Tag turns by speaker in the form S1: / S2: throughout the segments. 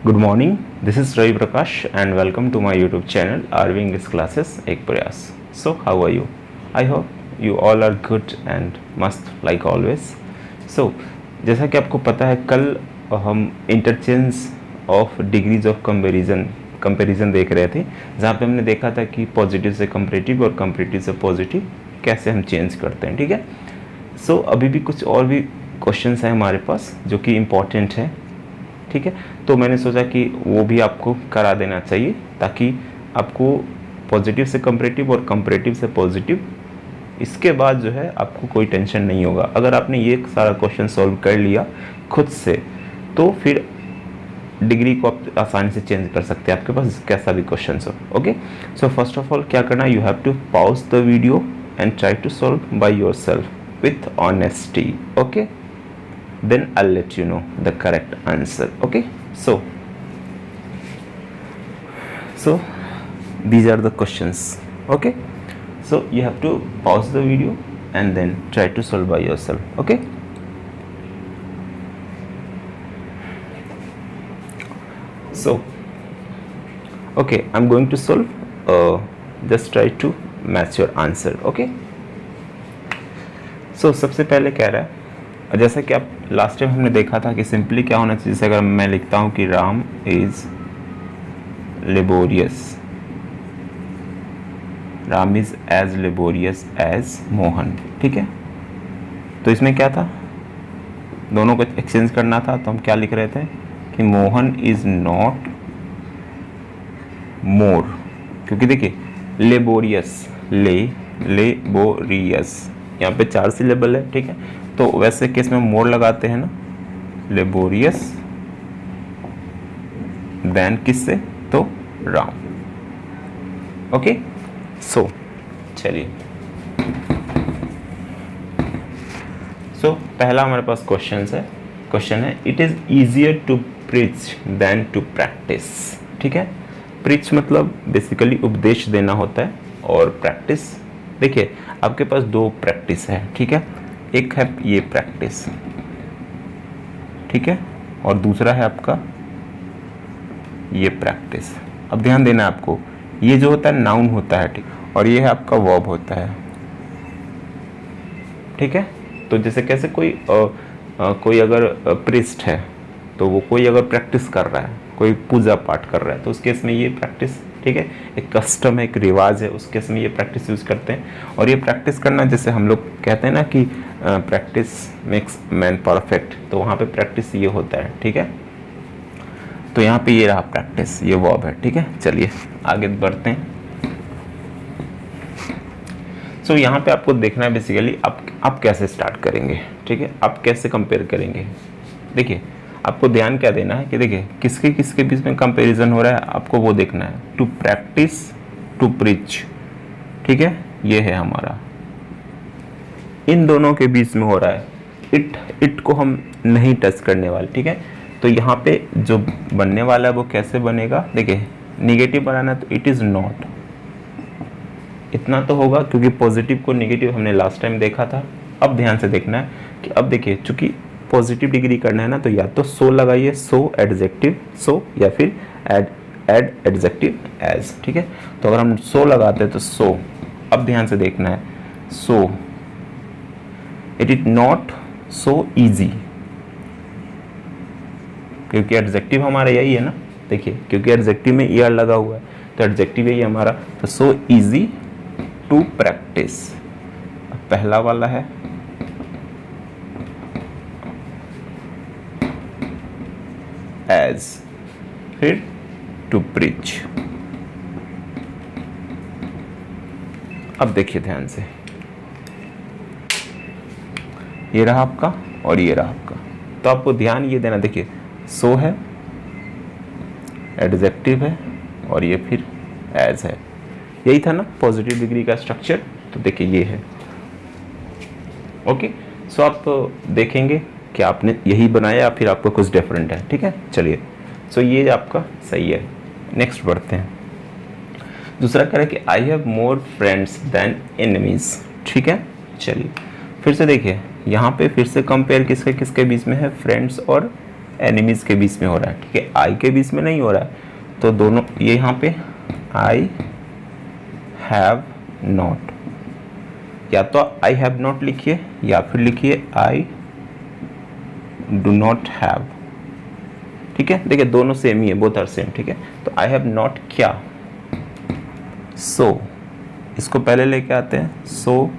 S1: Good morning, this is Ravi Prakash and welcome to my YouTube channel RV English Classes एक प्रयास. So how are you? I hope you all are good and मस्त like always. So जैसा कि आपको पता है कल हम interchange of degrees of comparison देख रहे थे, जहाँ पे हमने देखा था कि पॉजिटिव से कंपैरेटिव और कंपैरेटिव से पॉजिटिव कैसे हम चेंज करते हैं. ठीक है. सो अभी भी कुछ और भी क्वेश्चंस हैं हमारे पास जो कि इम्पॉर्टेंट है. ठीक है. तो मैंने सोचा कि वो भी आपको करा देना चाहिए ताकि आपको पॉजिटिव से कंपैरेटिव और कंपैरेटिव से पॉजिटिव इसके बाद जो है आपको कोई टेंशन नहीं होगा. अगर आपने ये सारा क्वेश्चन सॉल्व कर लिया खुद से तो फिर डिग्री को आप आसानी से चेंज कर सकते हैं, आपके पास कैसा भी क्वेश्चन हो. Okay. So first of all क्या करना, you have to pause the video and try to solve by yourself with honesty. Okay. Then I'll let you know the correct answer. Okay. So these are the questions. Okay. So you have to pause the video and then try to solve by yourself. Okay. So okay, I'm going to solve. Just try to match your answer. Okay. So सबसे पहले कह रहा है, जैसा कि आप last time हमने देखा था कि सिंपली क्या होना चाहिए. जैसे अगर मैं लिखता हूँ कि Ram is laborious, Ram is as laborious as Mohan. ठीक है. तो इसमें क्या था, दोनों को एक्सचेंज करना था. तो हम क्या लिख रहे थे कि मोहन इज नॉट मोर, क्योंकि देखिए लेबोरियस लेबोरियस यहाँ पे 4 सिलेबल है. ठीक है. तो वैसे केस में मोर लगाते हैं ना, लेबोरियस देन किससे, तो राम. ओके. सो चलिए. सो पहला हमारे पास क्वेश्चन है it is easier to preach than to practise. ठीक है. प्रीच मतलब बेसिकली उपदेश देना होता है और प्रैक्टिस, देखिए आपके पास 2 प्रैक्टिस है. ठीक है. एक है ये प्रैक्टिस, ठीक है, और दूसरा है आपका ये प्रैक्टिस. अब ध्यान देना आपको, ये जो होता है नाउन होता है, ठीक, और ये है आपका वर्ब होता है. ठीक है. तो जैसे कैसे कोई अगर प्रीस्ट है तो वो कोई अगर प्रैक्टिस कर रहा है, कोई पूजा पाठ कर रहा है, तो उस केस में ये प्रैक्टिस, ठीक है, एक कस्टम है, एक रिवाज है, उस केस में ये प्रैक्टिस यूज़ करते हैं. और ये प्रैक्टिस करना, जैसे हम लोग कहते हैं ना कि प्रैक्टिस मेक्स मैन परफेक्ट, तो वहाँ पे प्रैक्टिस ये होता है. ठीक है. तो यहाँ पे ये रहा प्रैक्टिस, ये वर्ब है. ठीक है. चलिए आगे बढ़ते हैं. सो यहाँ पे आपको देखना है बेसिकली आप कैसे स्टार्ट करेंगे. ठीक है. आप कैसे कंपेयर करेंगे. देखिए आपको ध्यान क्या देना है कि देखिए किसके किसके बीच में कंपैरिजन हो रहा है, आपको वो देखना है. To practise to preach. ठीक है. ये है हमारा, इन दोनों के बीच में हो रहा है. इट को हम नहीं टच करने वाले. ठीक है. तो यहाँ पे जो बनने वाला है वो कैसे बनेगा, देखिए निगेटिव बनाना है तो इट इज़ नॉट, इतना तो होगा क्योंकि पॉजिटिव को निगेटिव हमने लास्ट टाइम देखा था. अब ध्यान से देखना है कि अब देखिए चूंकि पॉजिटिव डिग्री करना है ना, तो या तो सो लगाइए, सो एडजेक्टिव सो, या फिर एड एडजेक्टिव एज. ठीक है. तो अगर हम सो लगाते हैं तो सो. अब ध्यान से देखना है, so it is not so easy, क्योंकि एडजेक्टिव हमारा यही है ना. देखिए क्योंकि एडजेक्टिव में ईआर लगा हुआ है तो एडजेक्टिव यही हमारा. तो सो इजी टू प्रैक्टिस, पहला वाला है एज, फिर टू प्रीच. अब देखिए ध्यान से, ये रहा आपका और ये रहा आपका. तो आपको ध्यान ये देना, देखिए सो है, एडजेक्टिव है और ये फिर एज है. यही था ना पॉजिटिव डिग्री का स्ट्रक्चर. तो देखिए ये है. ओके. सो आप देखेंगे कि आपने यही बनाया या फिर आपको कुछ डिफरेंट है. ठीक है. चलिए. सो ये आपका सही है. नेक्स्ट बढ़ते हैं. दूसरा कह रहा है कि I have more friends than enemies. ठीक है. चलिए फिर से देखिए यहाँ पे फिर से कंपेयर किसके किसके बीच में है, फ्रेंड्स और एनिमीज के बीच में हो रहा है, ठीक है, आई के बीच में नहीं हो रहा है। तो दोनों ये यहाँ पे आई हैव नॉट, या तो आई हैव नॉट लिखिए या फिर लिखिए आई डू नॉट हैव, ठीक है। देखिए दोनों सेम ही है, बोथ आर सेम, ठीक है। तो आई हैव नॉट क्या, सो इसको पहले लेके आते हैं, सो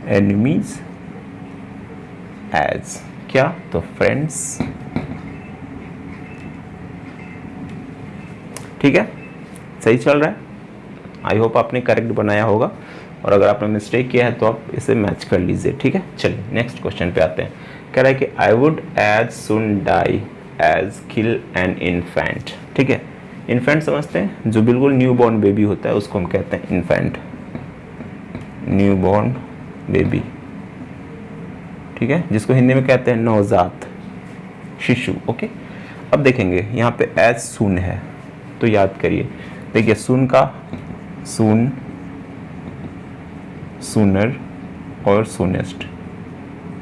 S1: एनिमीज एज क्या, तो फ्रेंड्स, ठीक है, सही चल रहा है। आई होप आपने करेक्ट बनाया होगा, और अगर आपने मिस्टेक किया है तो आप इसे मैच कर लीजिए, ठीक है। चलिए नेक्स्ट क्वेश्चन पे आते हैं। कह रहा है कि I would as soon die as kill an infant, ठीक है। इन्फेंट समझते हैं, जो बिल्कुल न्यू बॉर्न बेबी होता है उसको हम कहते हैं इन्फेंट, न्यू बॉर्न बेबी, ठीक है, जिसको हिंदी में कहते हैं नवजात शिशु, ओके। अब देखेंगे यहाँ पे एज सुन है, तो याद करिए, देखिए सुन का सुन, सूनर और सूनेस्ट,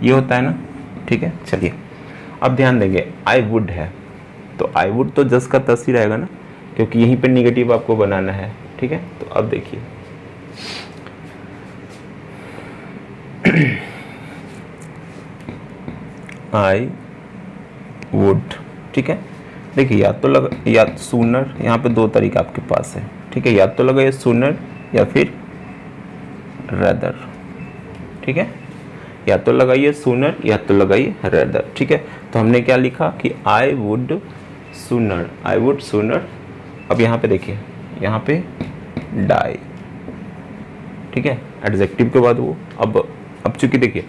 S1: ये होता है ना, ठीक है। चलिए अब ध्यान देंगे, आई वुड है, तो आई वुड तो जस का तस ही रहेगा ना, क्योंकि यहीं पे निगेटिव आपको बनाना है, ठीक है। तो अब देखिए आई वुड, ठीक है। देखिए या तो लगा, या सूनर, यहाँ पे दो तरीका आपके पास है, ठीक है, या तो लगाइए सूनर या फिर रदर, ठीक है, या तो लगाइए सूनर या तो लगाइए रदर, ठीक है। तो हमने क्या लिखा कि I would sooner, I would sooner. अब यहाँ पे देखिए, यहाँ पे डाई, ठीक है, एडजेक्टिव के बाद वो, अब चूंकि देखिए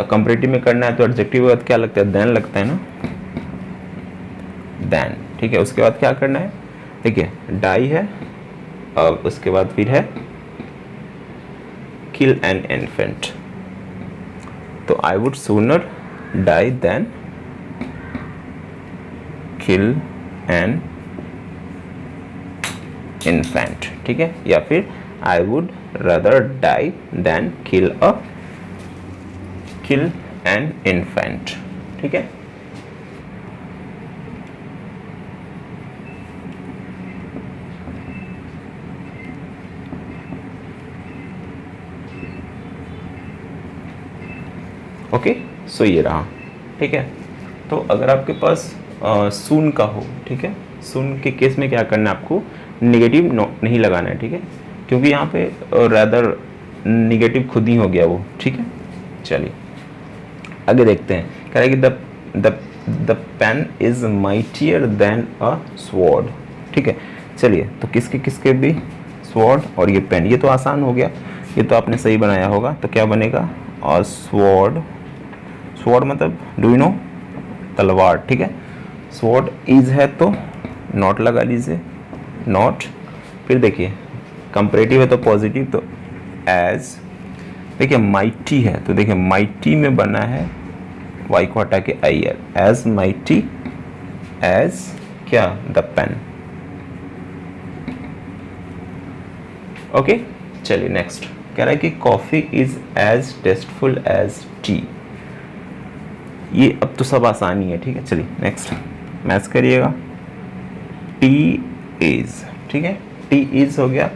S1: कंपैरेटिव में करना है तो एडजेक्टिव के बाद क्या लगता है, देन लगता है ना, देन, ठीक है। उसके बाद क्या करना है, देखिए डाई है, अब उसके बाद फिर है किल एन इन्फेंट, तो I would sooner die than kill an infant, ठीक है, या फिर I would rather die than kill an infant, ठीक है। ओके, सो ये रहा, ठीक है। तो अगर आपके पास सून का हो, ठीक है, सून के केस में क्या करना है, आपको निगेटिव नहीं लगाना है, ठीक है, क्योंकि यहाँ पे रैदर निगेटिव खुद ही हो गया वो, ठीक है। चलिए आगे देखते हैं, कह रहा है कि the pen is mightier than a sword, ठीक है। चलिए तो किसके किसके भी, स्वॉर्ड और ये पेन, ये तो आसान हो गया, ये तो आपने सही बनाया होगा। तो क्या बनेगा, और स्वॉर्ड, स्वॉर्ड मतलब डू यू नो, तलवार, ठीक है। स्वॉर्ड इज है तो नॉट लगा लीजिए, नॉट। फिर देखिए कंपैरेटिव है तो पॉजिटिव, तो एज। देखिए माइटी है तो देखिए माइटी में बना है वाई को हटा के I R, as mighty as क्या, द पेन, ओके। चलिए नेक्स्ट कह रहा है कि coffee is as tasteful as tea, ये अब तो सब आसानी है, ठीक है। चलिए नेक्स्ट मैच करिएगा, टी इज, ठीक है, टी इज हो गया,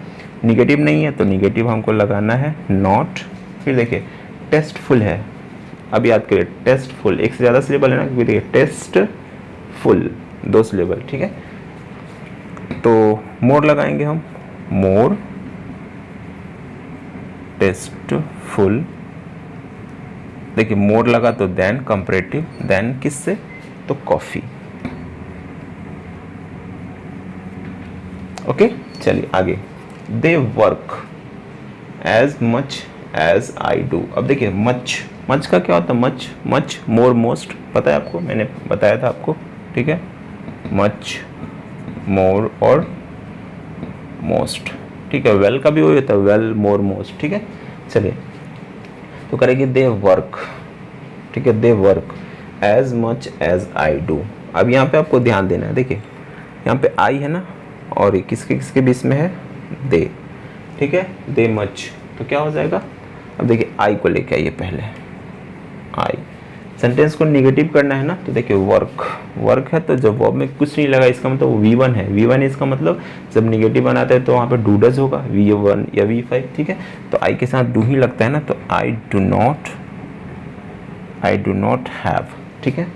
S1: निगेटिव नहीं है तो निगेटिव हमको लगाना है नॉट। फिर देखिए टेस्टफुल है, अब याद करिए टेस्टफुल एक से ज़्यादा सिलेबल है ना, क्योंकि देखिए टेस्टफुल दो सिलेबल, ठीक है। तो मोर लगाएंगे हम, मोर टेस्टफुल। देखिए मोर लगा तो देन कंपैरेटिव, देन किससे, तो कॉफी, ओके। चलिए आगे, they work as much as I do. अब देखिए मच, मच का क्या होता है, मच, मच, मोर, मोस्ट, पता है आपको, मैंने बताया था आपको, ठीक है। मच, मोर और मोस्ट, ठीक है। वेल का भी वही होता है, वेल, मोर, मोस्ट, ठीक है। चलिए तो करेंगे दे वर्क, ठीक है, they work as much as I do. अब यहाँ पे आपको ध्यान देना है, देखिए यहाँ पे आई है ना, और किसके किसके बीच में है, दे, ठीक है, दे मच, तो क्या हो जाएगा, अब देखिए आई को लेके आइए पहले, आई, सेंटेंस को नेगेटिव करना है ना, तो देखिए वर्क है तो जब वर्ब में कुछ नहीं लगा इसका मतलब V1 है। V1 इसका मतलब जब नेगेटिव बनाता है तो वहाँ पे डू डज होगा, V1 या V5, ठीक है। तो आई के साथ डू ही लगता है ना, तो आई डू नॉट हैव, ठीक है,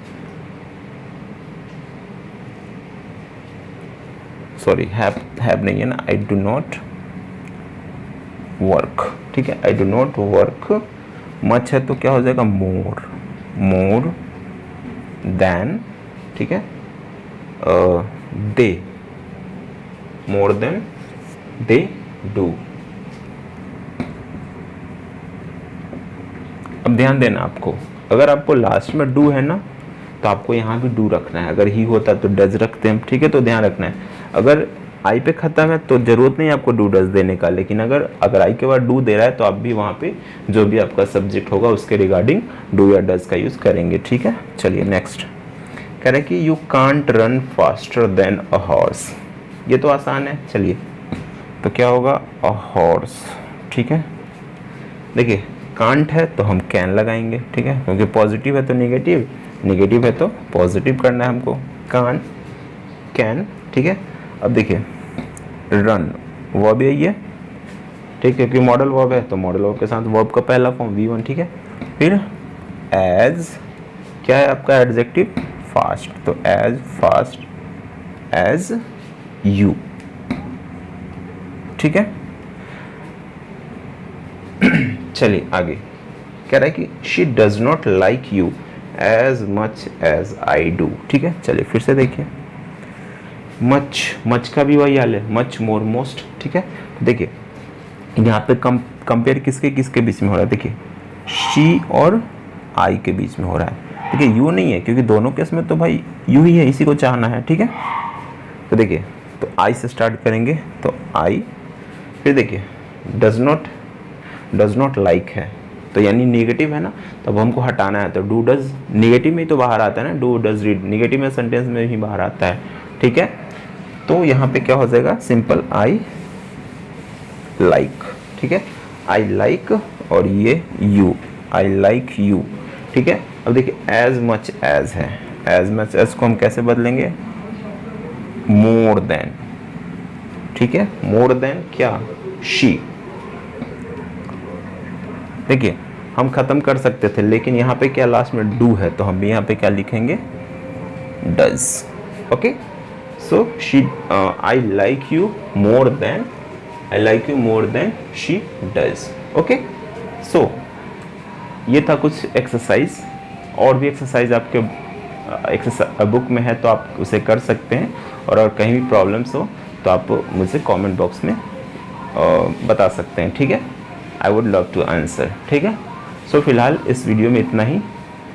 S1: सॉरी हैव नहीं है ना, आई डू नॉट वर्क, ठीक है, I do not work much है तो क्या हो जाएगा मोर देन, ठीक है, दे, मोर देन दे डू। अब ध्यान देना आपको, अगर आपको लास्ट में डू है ना तो आपको यहाँ भी डू रखना है। अगर ही होता तो डज रखते हैं, ठीक है, तो ध्यान रखना है। अगर आई पे खत्म है तो जरूरत नहीं आपको डू डज देने का, लेकिन अगर आई के बाद डू दे रहा है तो आप भी वहाँ पे जो भी आपका सब्जेक्ट होगा उसके रिगार्डिंग डू या डज का यूज़ करेंगे, ठीक है। चलिए नेक्स्ट कह रहे हैं कि you can't run faster than a horse. ये तो आसान है, चलिए तो क्या होगा अ हॉर्स, ठीक है। देखिए कांट है तो हम कैन लगाएंगे, ठीक है, क्योंकि पॉजिटिव है तो नेगेटिव, नेगेटिव है तो पॉजिटिव करना है हमको, कान कैन, ठीक है। अब देखिए रन वर्ब यही है, ठीक है, क्योंकि मॉडल वर्ब है तो मॉडल वर्ब के साथ वर्ब का पहला फॉर्म V1, ठीक है। फिर एज क्या है आपका एडजेक्टिव फास्ट, तो एज फास्ट एज यू, ठीक है। चलिए आगे कह रहा है कि she does not like you as much as I do, ठीक है। चलिए फिर से देखिए मच का भी वही हाल है, मच मोर मोस्ट, ठीक है। देखिए यहाँ पे कंपेयर किसके बीच में हो रहा है, देखिए शी और आई के बीच में हो रहा है, देखिए यू नहीं है, क्योंकि दोनों केस में तो भाई यू ही है, इसी को चाहना है, ठीक है। तो देखिए तो आई से स्टार्ट करेंगे, तो आई, फिर देखिए डज नॉट लाइक है तो यानी नेगेटिव है ना, तो अब हमको हटाना है, तो डू डज नेगेटिव में ही तो बाहर आता है ना, डू डज रीड नेगेटिव में सेंटेंस में ही बाहर आता है, ठीक है। तो यहाँ पे क्या हो जाएगा सिंपल आई लाइक, ठीक है, आई लाइक और ये यू, आई लाइक यू, ठीक है। अब देखिए एज मच एज है, एज मच एज को हम कैसे बदलेंगे मोर देन, ठीक है, मोर देन क्या शी। देखिए हम खत्म कर सकते थे लेकिन यहाँ पे क्या लास्ट में डू है तो हम भी यहाँ पे क्या लिखेंगे does, okay. So she I like you more than she does, okay. So ये था कुछ एक्सरसाइज, और भी एक्सरसाइज आपके बुक में है तो आप उसे कर सकते हैं, और अगर कहीं भी प्रॉब्लम्स हो तो आप मुझे कमेंट बॉक्स में बता सकते हैं, ठीक है। I would love to answer, ठीक है। सो फिलहाल इस वीडियो में इतना ही।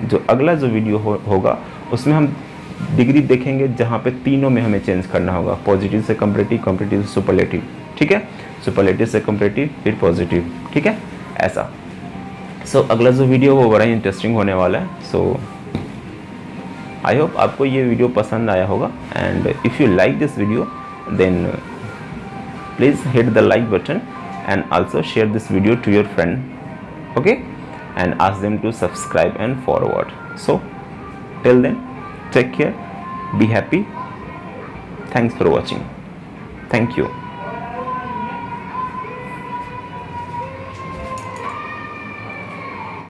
S1: जो अगला जो वीडियो होगा उसमें हम डिग्री देखेंगे, जहाँ पे तीनों में हमें चेंज करना होगा, पॉजिटिव से कंपैरेटिव, कंपैरेटिव से सुपरलेटिव, ठीक है, सुपरलेटिव से कंपैरेटिव फिर पॉजिटिव, ठीक है, ऐसा। सो अगला जो वीडियो वो बड़ा ही इंटरेस्टिंग होने वाला है। सो आई होप आपको ये वीडियो पसंद आया होगा, and if you like this video then please hit the like button and also share this video to your friend, okay, and ask them to subscribe and forward. So till then, take care, be happy, thanks for watching, thank you.